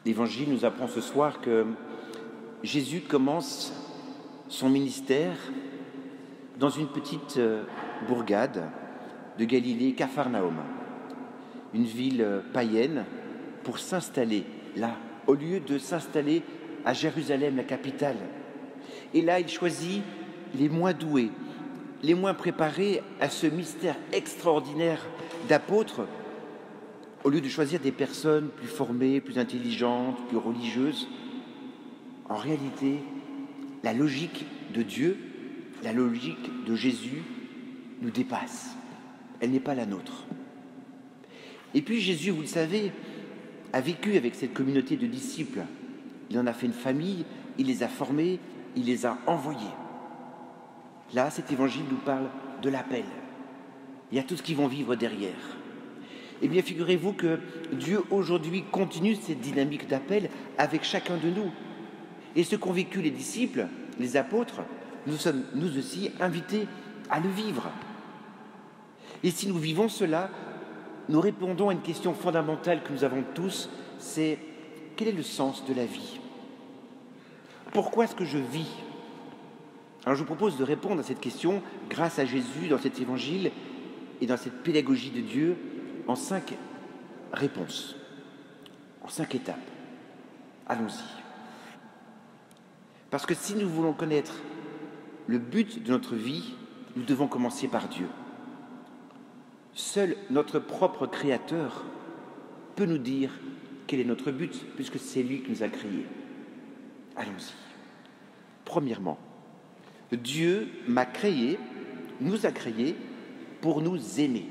L'Évangile nous apprend ce soir que Jésus commence son ministère dans une petite bourgade de Galilée, Capharnaüm, une ville païenne, pour s'installer là, au lieu de s'installer à Jérusalem, la capitale. Et là, il choisit les moins doués, les moins préparés à ce mystère extraordinaire d'apôtres, au lieu de choisir des personnes plus formées, plus intelligentes, plus religieuses. En réalité, la logique de Dieu, la logique de Jésus nous dépasse. Elle n'est pas la nôtre. Et puis Jésus, vous le savez, a vécu avec cette communauté de disciples. Il en a fait une famille, il les a formés, il les a envoyés. Là, cet évangile nous parle de l'appel. Il y a tout ce qu'ils vont vivre derrière. Eh bien, figurez-vous que Dieu, aujourd'hui, continue cette dynamique d'appel avec chacun de nous. Et ce qu'ont vécu les disciples, les apôtres, nous sommes, nous aussi, invités à le vivre. Et si nous vivons cela, nous répondons à une question fondamentale que nous avons tous, c'est quel est le sens de la vie? Pourquoi est-ce que je vis? Alors je vous propose de répondre à cette question grâce à Jésus dans cet évangile et dans cette pédagogie de Dieu en 5 réponses, en 5 étapes. Allons-y. Parce que si nous voulons connaître le but de notre vie, nous devons commencer par Dieu. Seul notre propre Créateur peut nous dire quel est notre but, puisque c'est lui qui nous a créés. Allons-y. Premièrement, Dieu m'a créé, nous a créés pour nous aimer.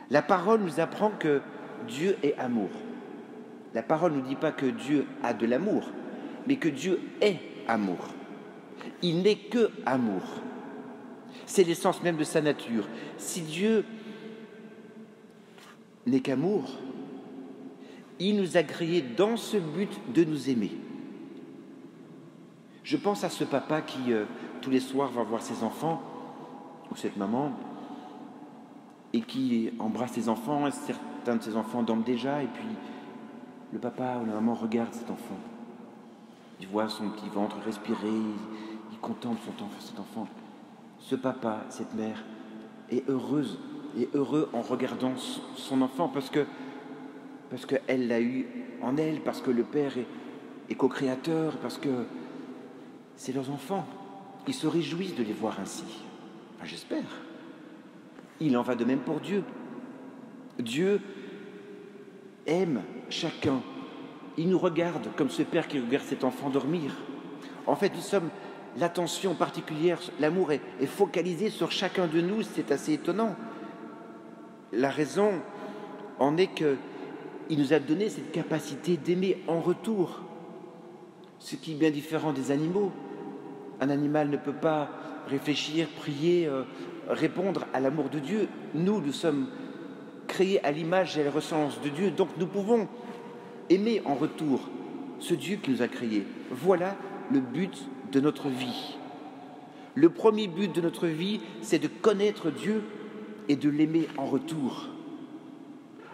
La parole nous apprend que Dieu est amour. La parole ne nous dit pas que Dieu a de l'amour, mais que Dieu est amour. Il n'est que amour. C'est l'essence même de sa nature. Si Dieu n'est qu'amour, il nous a créés dans ce but de nous aimer. Je pense à ce papa qui, tous les soirs, va voir ses enfants, ou cette maman, et qui embrasse ses enfants, et certains de ses enfants dorment déjà, et puis le papa ou la maman regarde cet enfant. Il voit son petit ventre respirer, il contemple cet enfant. Ce papa, cette mère, est heureuse et heureux en regardant son enfant parce qu'elle l'a eu en elle, parce que le père est co-créateur, parce que c'est leurs enfants. Ils se réjouissent de les voir ainsi. Enfin, j'espère. Il en va de même pour Dieu. Dieu aime chacun. Il nous regarde comme ce père qui regarde cet enfant dormir. En fait, nous sommes l'attention particulière, l'amour est focalisé sur chacun de nous, c'est assez étonnant. La raison en est qu'il nous a donné cette capacité d'aimer en retour, ce qui est bien différent des animaux. Un animal ne peut pas réfléchir, prier, répondre à l'amour de Dieu. Nous sommes créés à l'image et à la ressemblance de Dieu, donc nous pouvons aimer en retour ce Dieu qui nous a créés. Voilà le but de notre vie. Le premier but de notre vie, c'est de connaître Dieu et de l'aimer en retour.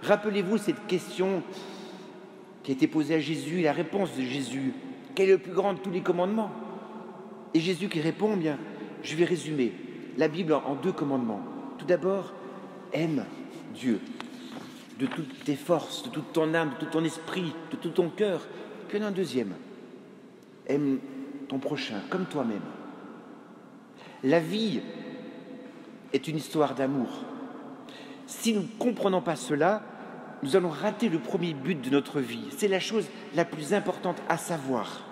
Rappelez-vous cette question qui a été posée à Jésus, la réponse de Jésus. Quel est le plus grand de tous les commandements? Et Jésus qui répond, bien, je vais résumer la Bible en 2 commandements. Tout d'abord, aime Dieu de toutes tes forces, de toute ton âme, de tout ton esprit, de tout ton cœur. Puis il y en a un deuxième. Aime ton prochain comme toi-même. La vie est une histoire d'amour. Si nous ne comprenons pas cela, nous allons rater le premier but de notre vie. C'est la chose la plus importante à savoir.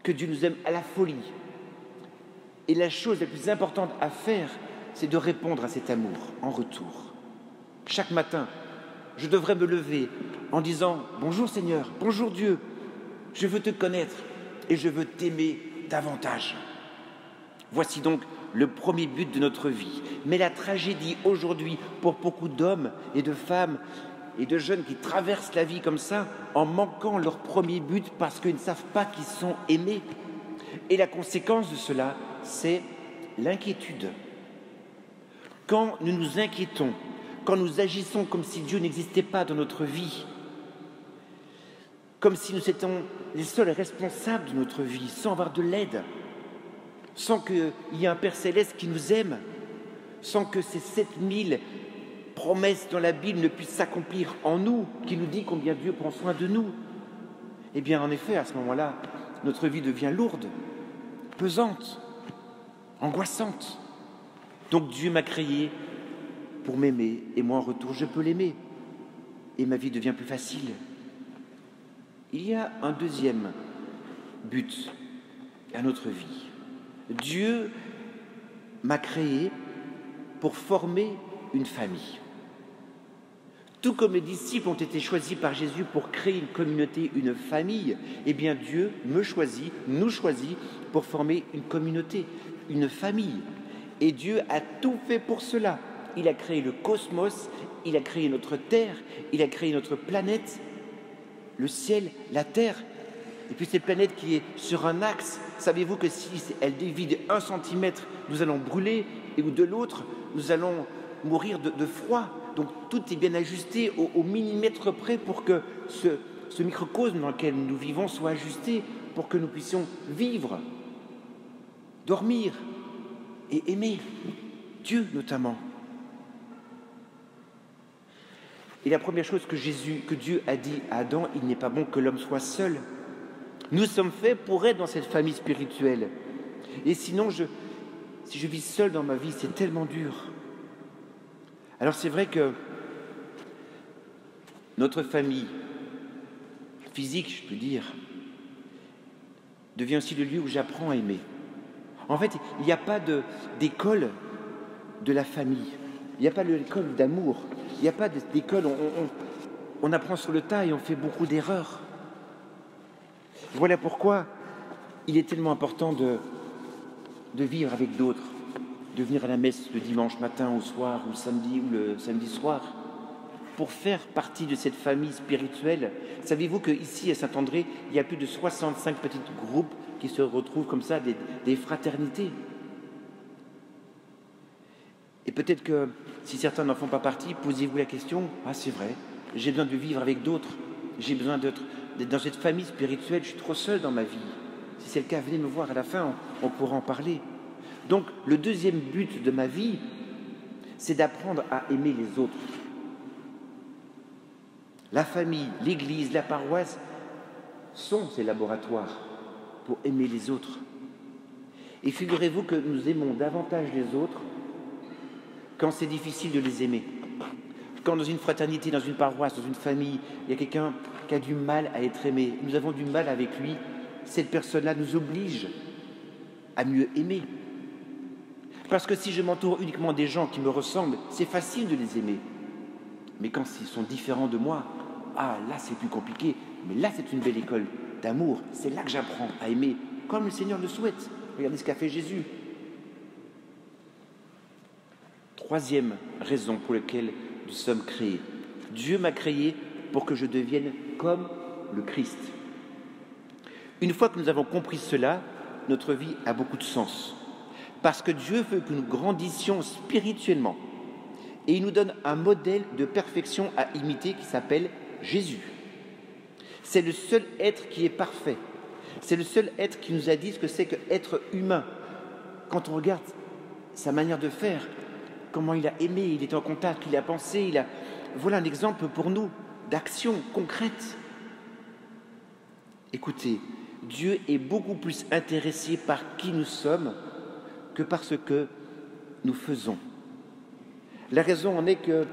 Que Dieu nous aime à la folie. Et la chose la plus importante à faire, c'est de répondre à cet amour en retour. Chaque matin, je devrais me lever en disant « Bonjour Seigneur, bonjour Dieu, je veux te connaître et je veux t'aimer davantage. » Voici donc le premier but de notre vie. Mais la tragédie aujourd'hui pour beaucoup d'hommes et de femmes et de jeunes qui traversent la vie comme ça en manquant leur premier but parce qu'ils ne savent pas qu'ils sont aimés. Et la conséquence de cela, c'est l'inquiétude. Quand nous nous inquiétons, quand nous agissons comme si Dieu n'existait pas dans notre vie, comme si nous étions les seuls responsables de notre vie, sans avoir de l'aide, sans qu'il y ait un Père Céleste qui nous aime, sans que ces 7000 promesses dans la Bible ne puissent s'accomplir en nous, qui nous dit combien Dieu prend soin de nous. Eh bien, en effet, à ce moment-là, notre vie devient lourde, pesante, angoissante. Donc Dieu m'a créé pour m'aimer, et moi en retour, je peux l'aimer. Et ma vie devient plus facile. Il y a un deuxième but à notre vie. Dieu m'a créé pour former une famille. Tout comme les disciples ont été choisis par Jésus pour créer une communauté, une famille, eh bien Dieu me choisit, nous choisit pour former une communauté, une famille. Et Dieu a tout fait pour cela. Il a créé le cosmos, il a créé notre terre, il a créé notre planète, le ciel, la terre. Et puis cette planète qui est sur un axe, savez-vous que si elle dévie de 1 centimètre, nous allons brûler, et ou de l'autre, nous allons mourir de froid. Donc tout est bien ajusté au millimètre près pour que ce microcosme dans lequel nous vivons soit ajusté, pour que nous puissions vivre, dormir et aimer Dieu notamment. Et la première chose que Dieu a dit à Adam, il n'est pas bon que l'homme soit seul. Nous sommes faits pour être dans cette famille spirituelle. Et sinon, si je vis seul dans ma vie, c'est tellement dur. Alors c'est vrai que notre famille physique, je peux dire, devient aussi le lieu où j'apprends à aimer. En fait, il n'y a pas d'école de la famille. Il n'y a pas d'école d'amour. Il n'y a pas d'école, on apprend sur le tas et on fait beaucoup d'erreurs. Voilà pourquoi il est tellement important de vivre avec d'autres, de venir à la messe le dimanche matin ou soir, ou samedi ou le samedi soir, pour faire partie de cette famille spirituelle. Savez-vous qu'ici à Saint-André, il y a plus de 65 petits groupes qui se retrouvent comme ça, des fraternités. Et peut-être que si certains n'en font pas partie, posez-vous la question, c'est vrai, j'ai besoin de vivre avec d'autres, j'ai besoin d'être dans cette famille spirituelle, je suis trop seul dans ma vie. Si c'est le cas, venez me voir à la fin, on pourra en parler. Donc, le deuxième but de ma vie, c'est d'apprendre à aimer les autres. La famille, l'église, la paroisse sont ces laboratoires pour aimer les autres. Et figurez-vous que nous aimons davantage les autres quand c'est difficile de les aimer. Quand dans une fraternité, dans une paroisse, dans une famille, il y a quelqu'un qui a du mal à être aimé, nous avons du mal avec lui, cette personne-là nous oblige à mieux aimer. Parce que si je m'entoure uniquement des gens qui me ressemblent, c'est facile de les aimer. Mais quand ils sont différents de moi, là c'est plus compliqué, mais là c'est une belle école d'amour, c'est là que j'apprends à aimer, comme le Seigneur le souhaite. Regardez ce qu'a fait Jésus. Troisième raison pour laquelle nous sommes créés. Dieu m'a créé pour que je devienne comme le Christ. Une fois que nous avons compris cela, notre vie a beaucoup de sens. Parce que Dieu veut que nous grandissions spirituellement. Et il nous donne un modèle de perfection à imiter qui s'appelle Jésus. C'est le seul être qui est parfait. C'est le seul être qui nous a dit ce que c'est qu'être humain. Quand on regarde sa manière de faire, comment il a aimé, il est en contact, il a pensé, Voilà un exemple pour nous d'action concrète. Écoutez, Dieu est beaucoup plus intéressé par qui nous sommes que par ce que nous faisons. La raison en est que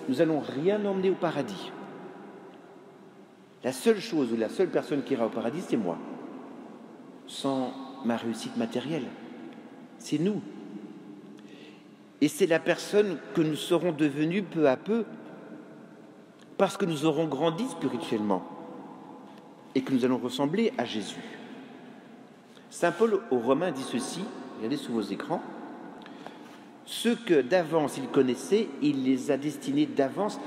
nous n'allons rien emmener au paradis. La seule chose ou la seule personne qui ira au paradis, c'est moi. Sans ma réussite matérielle. C'est nous. Et c'est la personne que nous serons devenus peu à peu parce que nous aurons grandi spirituellement et que nous allons ressembler à Jésus. Saint Paul aux Romains dit ceci, regardez sous vos écrans, « Ceux que d'avance il connaissait, il les a destinés d'avance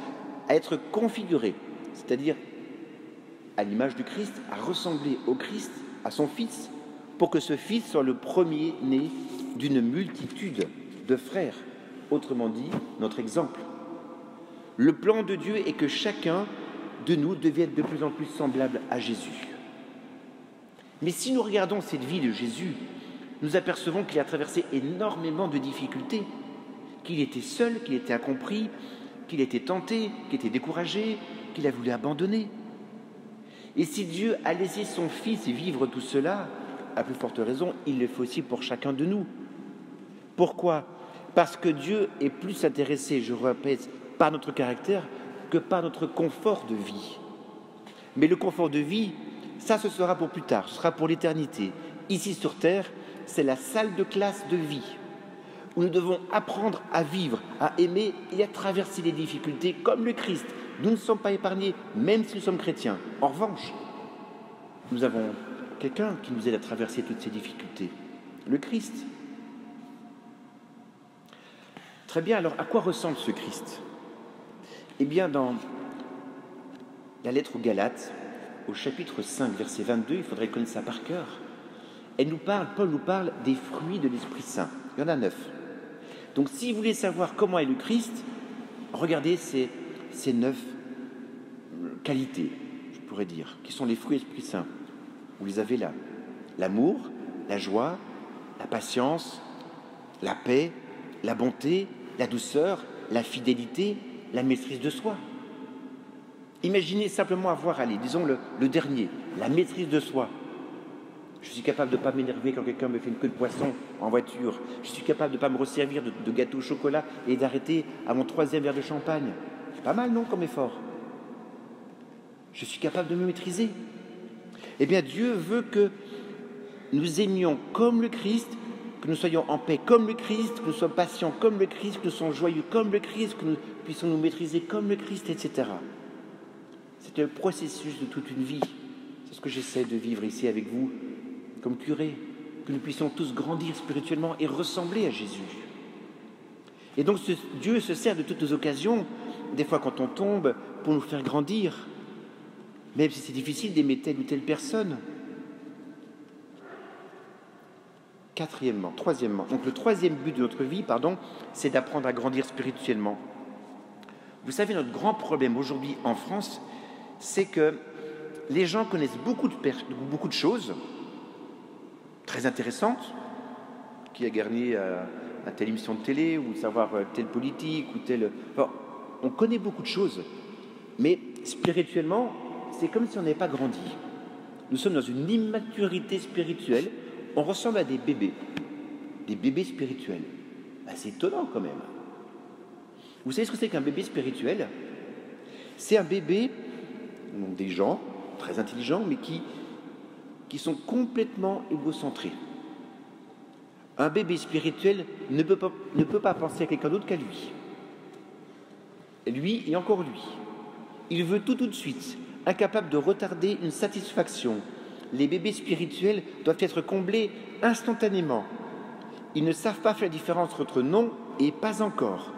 à être configurés, c'est-à-dire à l'image du Christ, à ressembler au Christ, à son Fils, pour que ce Fils soit le premier-né d'une multitude de frères. » Autrement dit, notre exemple. Le plan de Dieu est que chacun de nous devait être de plus en plus semblable à Jésus. Mais si nous regardons cette vie de Jésus, nous apercevons qu'il a traversé énormément de difficultés, qu'il était seul, qu'il était incompris, qu'il était tenté, qu'il était découragé, qu'il a voulu abandonner. Et si Dieu a laissé son Fils vivre tout cela, à plus forte raison, il le fait aussi pour chacun de nous. Pourquoi ? Parce que Dieu est plus intéressé, je répète, par notre caractère que par notre confort de vie. Mais le confort de vie, ça ce sera pour plus tard, ce sera pour l'éternité. Ici sur terre, c'est la salle de classe de vie, où nous devons apprendre à vivre, à aimer et à traverser les difficultés comme le Christ. Nous ne sommes pas épargnés, même si nous sommes chrétiens. En revanche, nous avons quelqu'un qui nous aide à traverser toutes ces difficultés, le Christ. Très bien, alors à quoi ressemble ce Christ ? Eh bien, dans la lettre aux Galates, au chapitre 5, verset 22, il faudrait connaître ça par cœur, Paul nous parle des fruits de l'Esprit Saint. Il y en a 9. Donc si vous voulez savoir comment est le Christ, regardez ces 9 qualités, je pourrais dire, qui sont les fruits de l'Esprit Saint. Vous les avez là. L'amour, la joie, la patience, la paix, la bonté, la douceur, la fidélité, la maîtrise de soi. Imaginez simplement avoir, disons le dernier, la maîtrise de soi. Je suis capable de ne pas m'énerver quand quelqu'un me fait une queue de poisson en voiture. Je suis capable de ne pas me resservir de gâteau au chocolat et d'arrêter à mon 3e verre de champagne. C'est pas mal, non, comme effort. Je suis capable de me maîtriser. Eh bien, Dieu veut que nous aimions comme le Christ, que nous soyons en paix comme le Christ, que nous soyons patients comme le Christ, que nous soyons joyeux comme le Christ, que nous puissions nous maîtriser comme le Christ, etc. C'est un processus de toute une vie. C'est ce que j'essaie de vivre ici avec vous, comme curé, que nous puissions tous grandir spirituellement et ressembler à Jésus. Et donc Dieu se sert de toutes nos occasions, des fois quand on tombe, pour nous faire grandir, même si c'est difficile d'aimer telle ou telle personne. Troisièmement, donc le 3e but de notre vie, c'est d'apprendre à grandir spirituellement. Vous savez, notre grand problème aujourd'hui en France, c'est que les gens connaissent beaucoup de choses très intéressantes, qui a gagné à telle émission de télé, ou savoir telle politique, ou telle... Enfin, on connaît beaucoup de choses, mais spirituellement, c'est comme si on n'avait pas grandi. Nous sommes dans une immaturité spirituelle, on ressemble à des bébés spirituels. C'est étonnant quand même. Vous savez ce que c'est qu'un bébé spirituel ? C'est un bébé, donc des gens très intelligents, mais qui sont complètement égocentrés. Un bébé spirituel ne peut pas penser à quelqu'un d'autre qu'à lui. Lui et encore lui. Il veut tout de suite, incapable de retarder une satisfaction. Les bébés spirituels doivent être comblés instantanément. Ils ne savent pas faire la différence entre non et pas encore.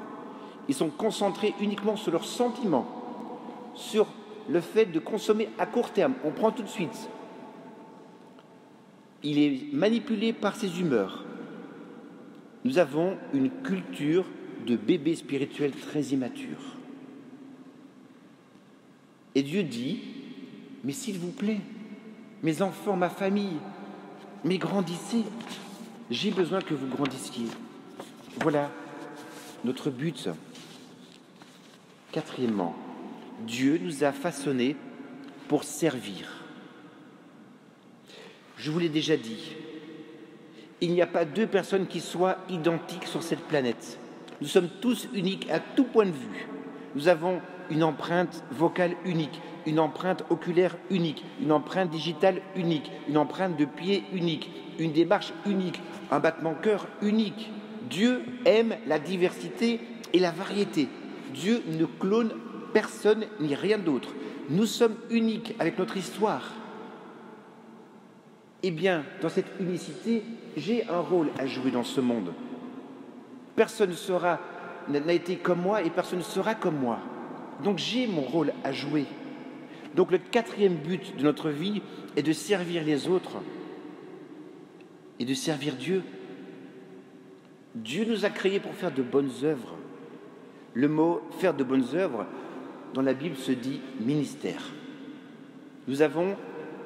Ils sont concentrés uniquement sur leurs sentiments, sur le fait de consommer à court terme. On prend tout de suite. Il est manipulé par ses humeurs. Nous avons une culture de bébé spirituel très immature. Et Dieu dit, mais s'il vous plaît, mes enfants, ma famille, mais grandissez, j'ai besoin que vous grandissiez. Voilà notre but. 4e, Dieu nous a façonnés pour servir. Je vous l'ai déjà dit, il n'y a pas 2 personnes qui soient identiques sur cette planète. Nous sommes tous uniques à tout point de vue. Nous avons une empreinte vocale unique, une empreinte oculaire unique, une empreinte digitale unique, une empreinte de pied unique, une démarche unique, un battement de cœur unique. Dieu aime la diversité et la variété. Dieu ne clone personne ni rien d'autre. Nous sommes uniques avec notre histoire. Eh bien, dans cette unicité, j'ai un rôle à jouer dans ce monde. Personne n'a été comme moi et personne ne sera comme moi. Donc j'ai mon rôle à jouer. Donc le 4e but de notre vie est de servir les autres et de servir Dieu. Dieu nous a créés pour faire de bonnes œuvres. Le mot « faire de bonnes œuvres », dans la Bible se dit ministère. Nous avons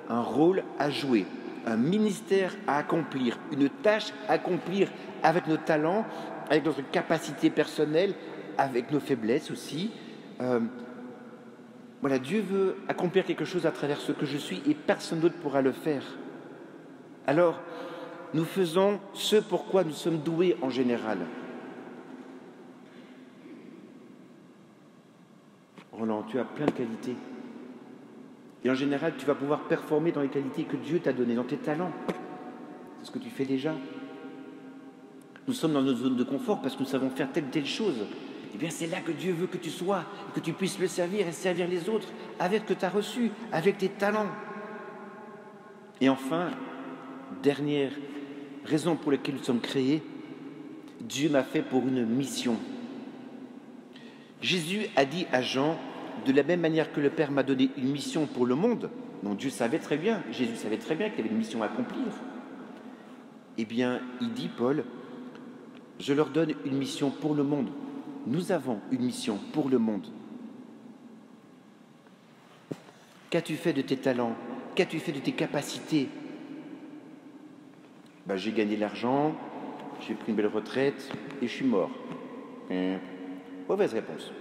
un rôle à jouer, un ministère à accomplir, une tâche à accomplir avec nos talents, avec notre capacité personnelle, avec nos faiblesses aussi. Voilà, Dieu veut accomplir quelque chose à travers ce que je suis et personne d'autre pourra le faire. Alors, nous faisons ce pour quoi nous sommes doués en général. Roland, tu as plein de qualités. Et en général, tu vas pouvoir performer dans les qualités que Dieu t'a données, dans tes talents. C'est ce que tu fais déjà. Nous sommes dans notre zone de confort parce que nous savons faire telle ou telle chose. Eh bien, c'est là que Dieu veut que tu sois, que tu puisses le servir et servir les autres avec ce que tu as reçu, avec tes talents. Et enfin, dernière raison pour laquelle nous sommes créés, Dieu m'a fait pour une mission. Jésus a dit à Jean, de la même manière que le Père m'a donné une mission pour le monde, donc Dieu savait très bien, Jésus savait très bien qu'il avait une mission à accomplir. Eh bien, il dit, Paul, je leur donne une mission pour le monde. Nous avons une mission pour le monde. Qu'as-tu fait de tes talents? Qu'as-tu fait de tes capacités? J'ai gagné de l'argent, j'ai pris une belle retraite et je suis mort. Mauvaise réponse.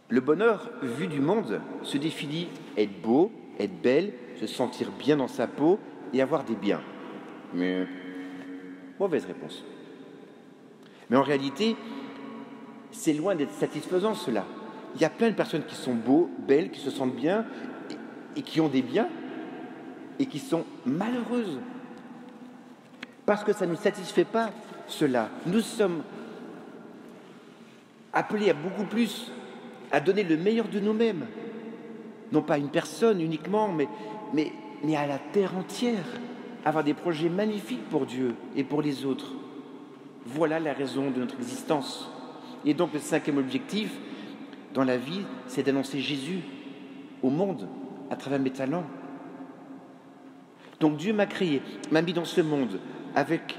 Le bonheur vu du monde se définit être beau, être belle, se sentir bien dans sa peau et avoir des biens. Mais mauvaise réponse. Mais en réalité, c'est loin d'être satisfaisant cela. Il y a plein de personnes qui sont beaux, belles, qui se sentent bien et qui ont des biens et qui sont malheureuses. Parce que ça ne satisfait pas cela. Nous sommes appelés à beaucoup plus, à donner le meilleur de nous-mêmes. Non pas à une personne uniquement, mais à la terre entière. Avoir des projets magnifiques pour Dieu et pour les autres. Voilà la raison de notre existence. Et donc le 5e objectif dans la vie, c'est d'annoncer Jésus au monde à travers mes talents. Donc Dieu m'a créé, m'a mis dans ce monde avec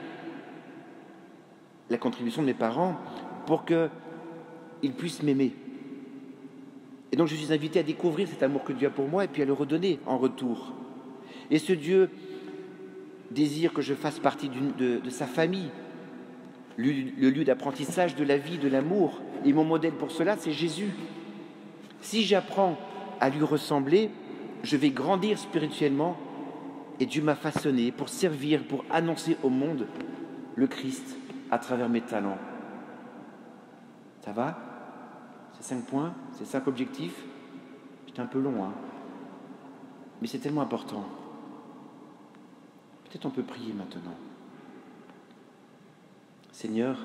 la contribution de mes parents pour qu'ils puissent m'aimer. Et donc je suis invité à découvrir cet amour que Dieu a pour moi et puis à le redonner en retour. Et ce Dieu désire que je fasse partie de sa famille, le lieu d'apprentissage de la vie, de l'amour. Et mon modèle pour cela, c'est Jésus. Si j'apprends à lui ressembler, je vais grandir spirituellement et Dieu m'a façonné pour servir, pour annoncer au monde le Christ à travers mes talents. Ça va? C'est 5 points, c'est 5 objectifs. J'étais un peu long, hein? Mais c'est tellement important. Peut-être on peut prier maintenant. Seigneur,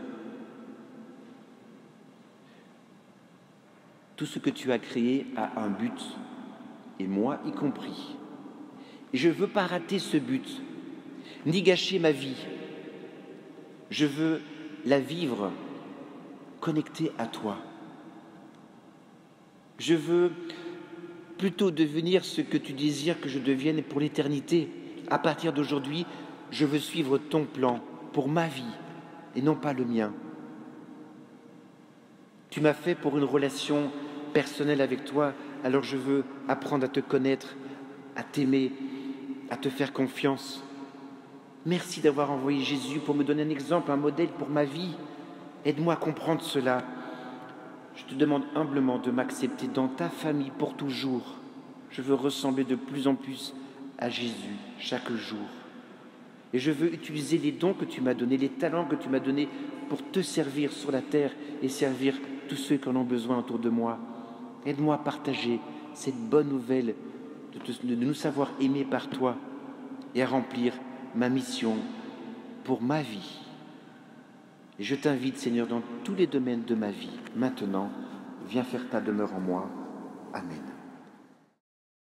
tout ce que tu as créé a un but, et moi y compris. Et je ne veux pas rater ce but, ni gâcher ma vie. Je veux la vivre connectée à toi. Je veux plutôt devenir ce que tu désires que je devienne pour l'éternité. À partir d'aujourd'hui, je veux suivre ton plan pour ma vie et non pas le mien. Tu m'as fait pour une relation personnelle avec toi, alors je veux apprendre à te connaître, à t'aimer, à te faire confiance. Merci d'avoir envoyé Jésus pour me donner un exemple, un modèle pour ma vie. Aide-moi à comprendre cela. Je te demande humblement de m'accepter dans ta famille pour toujours. Je veux ressembler de plus en plus à Jésus chaque jour. Et je veux utiliser les dons que tu m'as donnés, les talents que tu m'as donnés pour te servir sur la terre et servir tous ceux qui en ont besoin autour de moi. Aide-moi à partager cette bonne nouvelle de nous savoir aimés par toi et à remplir ma mission pour ma vie. Et je t'invite, Seigneur, dans tous les domaines de ma vie. Maintenant, viens faire ta demeure en moi. Amen.